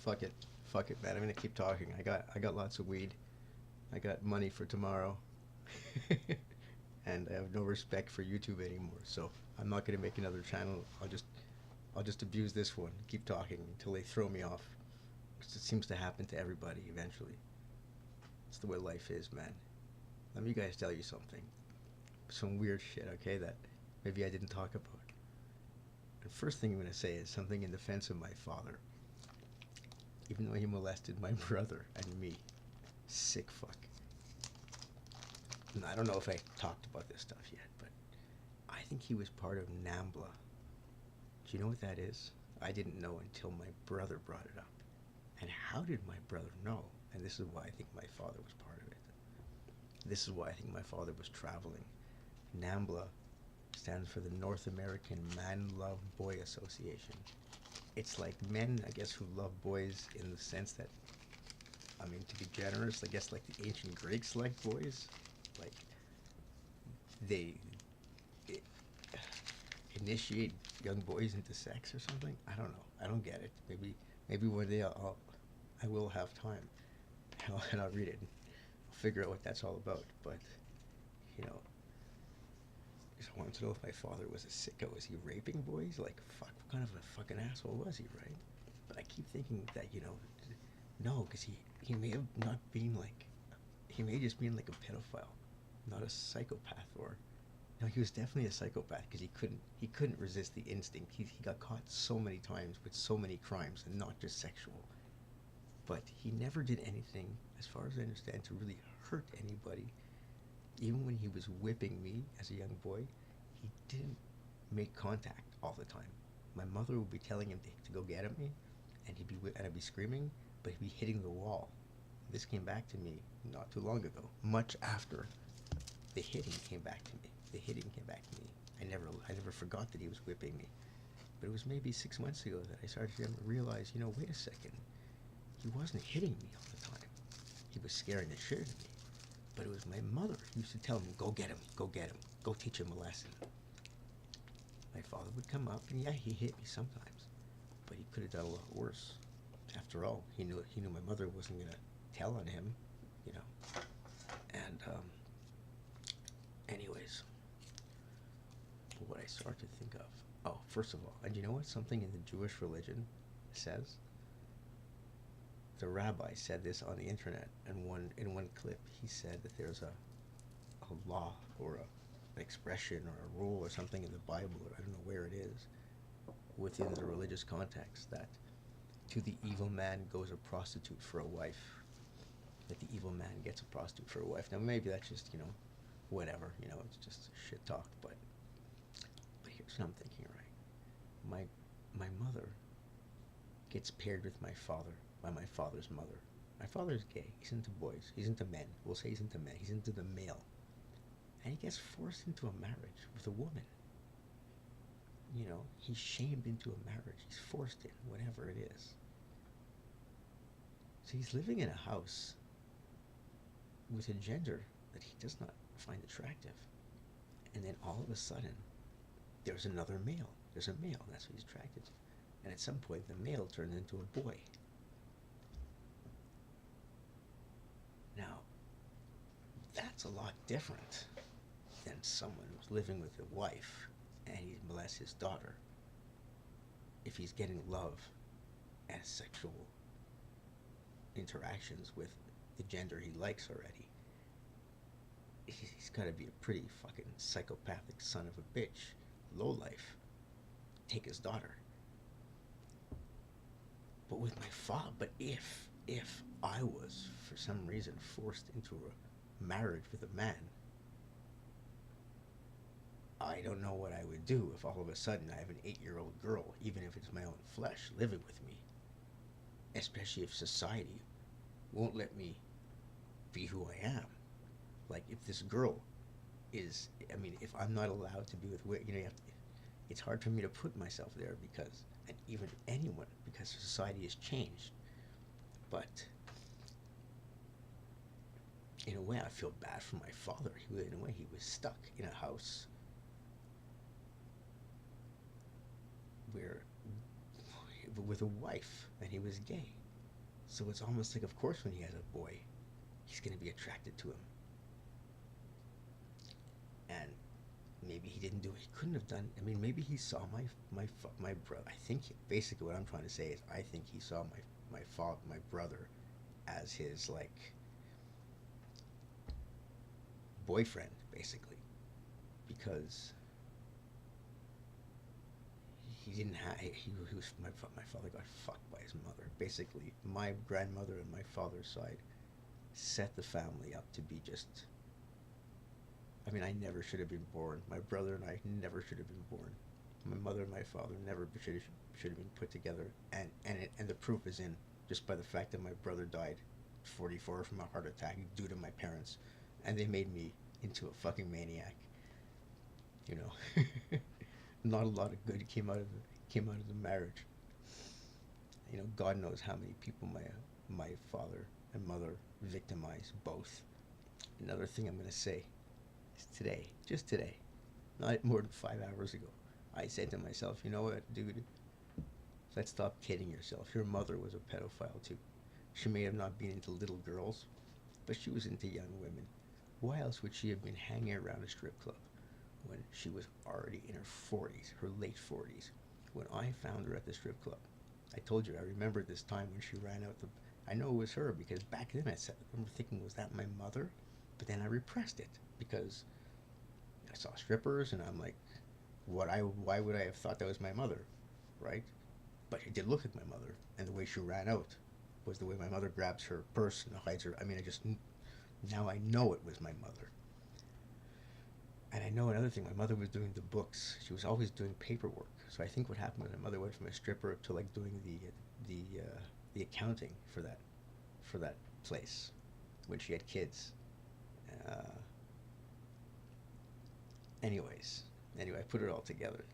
Fuck it. Fuck it, man. I'm gonna keep talking. I got lots of weed. I got money for tomorrow. And I have no respect for YouTube anymore. So I'm not gonna make another channel. I'll just abuse this one. Keep talking until they throw me off. 'Cause it seems to happen to everybody eventually. It's the way life is, man. Let me guys tell you something. Some weird shit, okay, that maybe I didn't talk about. The first thing I'm gonna say is something in defense of my father. Even though he molested my brother and me. Sick fuck. And I don't know if I talked about this stuff yet, but I think he was part of NAMBLA. Do you know what that is? I didn't know until my brother brought it up. And how did my brother know? And this is why I think my father was part of it. This is why I think my father was traveling. NAMBLA stands for the North American Man Love Boy Association. It's like men, I guess, who love boys in the sense that, I mean, to be generous, I guess like the ancient Greeks liked boys. Like, they initiate young boys into sex or something. I don't know. I don't get it. Maybe one day I will have time, and I'll read it. And I'll figure out what that's all about. But you know, I just wanted to know if my father was a sicko. Was he raping boys? Like, fuck, what kind of a fucking asshole was he, right? But I keep thinking that, no, because he may have not been like, he may just been like a pedophile, not a psychopath. Or no, he was definitely a psychopath because he couldn't resist the instinct. He got caught so many times with so many crimes, and not just sexual. But he never did anything, as far as I understand, to really hurt anybody. Even when he was whipping me as a young boy, he didn't make contact all the time. My mother would be telling him to go get at me, and I'd be screaming, but he'd be hitting the wall. This came back to me not too long ago, much after the hitting came back to me. The hitting came back to me. I never forgot that he was whipping me. But it was maybe 6 months ago that I started to realize, wait a second. He wasn't hitting me all the time. He was scaring the shit out of me. But it was my mother who used to tell him, go get him, go teach him a lesson. My father would come up, and yeah, he hit me sometimes. But he could have done a lot worse. After all, he knew my mother wasn't going to tell on him, And, anyways, what I started to think of. Oh, first of all, and you know what? Something in the Jewish religion says. The rabbi said this on the internet, and in one clip, he said that there's a law or an expression or a rule or something in the Bible, or I don't know where it is, within the religious context, that to the evil man goes a prostitute for a wife. That the evil man gets a prostitute for a wife. Now maybe that's just, whatever, it's just shit talk, but here's what I'm thinking, right? My mother gets paired with my father by my father's mother. My father's gay. He's into boys. He's into men. We'll say he's into men. He's into the male. And he gets forced into a marriage with a woman. He's shamed into a marriage. He's forced in, whatever it is. So he's living in a house with a gender that he does not find attractive. And then all of a sudden, there's another male. There's a male, that's what he's attracted to. And at some point, the male turns into a boy. Now, that's a lot different than someone who's living with a wife and he molests his daughter. If he's getting love as sexual interactions with the gender he likes already, he's got to be a pretty fucking psychopathic son of a bitch, lowlife. Take his daughter. But with my father, but if I was for some reason forced into a marriage with a man, I don't know what I would do if all of a sudden I have an 8-year-old girl, even if it's my own flesh, living with me. Especially if society won't let me be who I am. Like, if this girl is, if I'm not allowed to be with, it's hard for me to put myself there because, and even anyone, because society has changed. But in a way, I feel bad for my father. In a way, he was stuck in a house where, with a wife, and he was gay. So it's almost like, of course, when he has a boy, he's going to be attracted to him. And maybe he didn't do it. He couldn't have done. I mean, maybe he saw my brother. I think basically what I'm trying to say is I think he saw my brother as his like boyfriend, basically, because he didn't have. He was my father got fucked by his mother. Basically, my grandmother and my father's side set the family up to be just. I mean, I never should have been born. My brother and I never should have been born. My mother and my father never should have been put together, and the proof is in just by the fact that my brother died, 44 from a heart attack due to my parents, and they made me into a fucking maniac. You know, not a lot of good came out of the marriage. You know, God knows how many people my father and mother victimized both. Another thing I'm gonna say is today, just today, not more than 5 hours ago, I said to myself, you know what, dude, let's stop kidding yourself. Your mother was a pedophile too. She may have not been into little girls, but she was into young women. Why else would she have been hanging around a strip club when she was already in her 40s, her late 40s, when I found her at the strip club? I told you, I remember this time when she ran out the. I know it was her because back then I remember thinking, was that my mother? But then I repressed it because I saw strippers and I'm like, why would I have thought that was my mother, right? But it did look like my mother, and the way she ran out was the way my mother grabs her purse and hides her. I mean, now I know it was my mother. And I know another thing, my mother was doing the books. She was always doing paperwork. So I think what happened was my mother went from a stripper to like doing the accounting for that place when she had kids. Uh, anyway, I put it all together.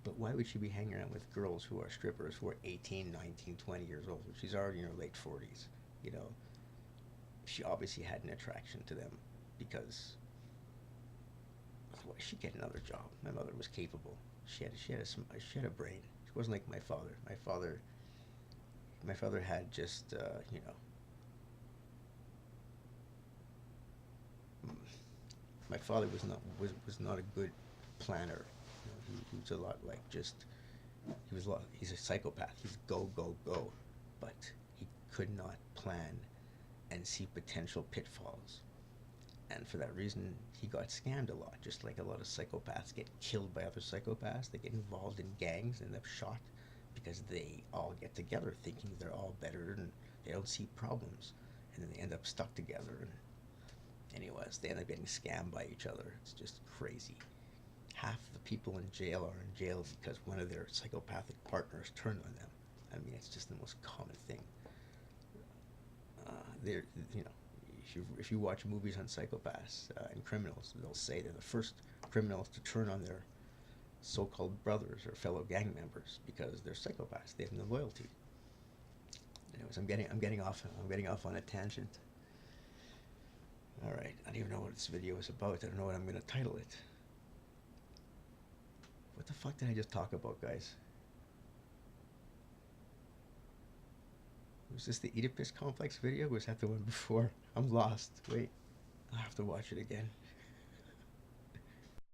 But why would she be hanging around with girls who are strippers who are 18, 19, 20 years old? She's already in her late 40s, you know. She obviously had an attraction to them because otherwise she'd get another job. My mother was capable. She had a brain. She wasn't like my father. My father had just you know. My father was not a good planner. You know, he was a lot like just he's a psychopath. He's go go go, but he could not plan and see potential pitfalls. And for that reason, he got scammed a lot, just like a lot of psychopaths get killed by other psychopaths. They get involved in gangs and they're shot because they all get together thinking they're all better and they don't see problems. And then they end up stuck together. And anyways, they end up getting scammed by each other. It's just crazy. Half the people in jail are in jail because one of their psychopathic partners turned on them. I mean, it's just the most common thing. They're, you know, if you watch movies on psychopaths and criminals, they'll say they're the first criminals to turn on their so-called brothers or fellow gang members because they're psychopaths. They have no loyalty. Anyways, I'm getting off on a tangent. All right, I don't even know what this video is about. I don't know what I'm going to title it. What the fuck did I just talk about, guys? Was this the Oedipus complex video? Was that the one before? I'm lost. Wait, I'll have to watch it again.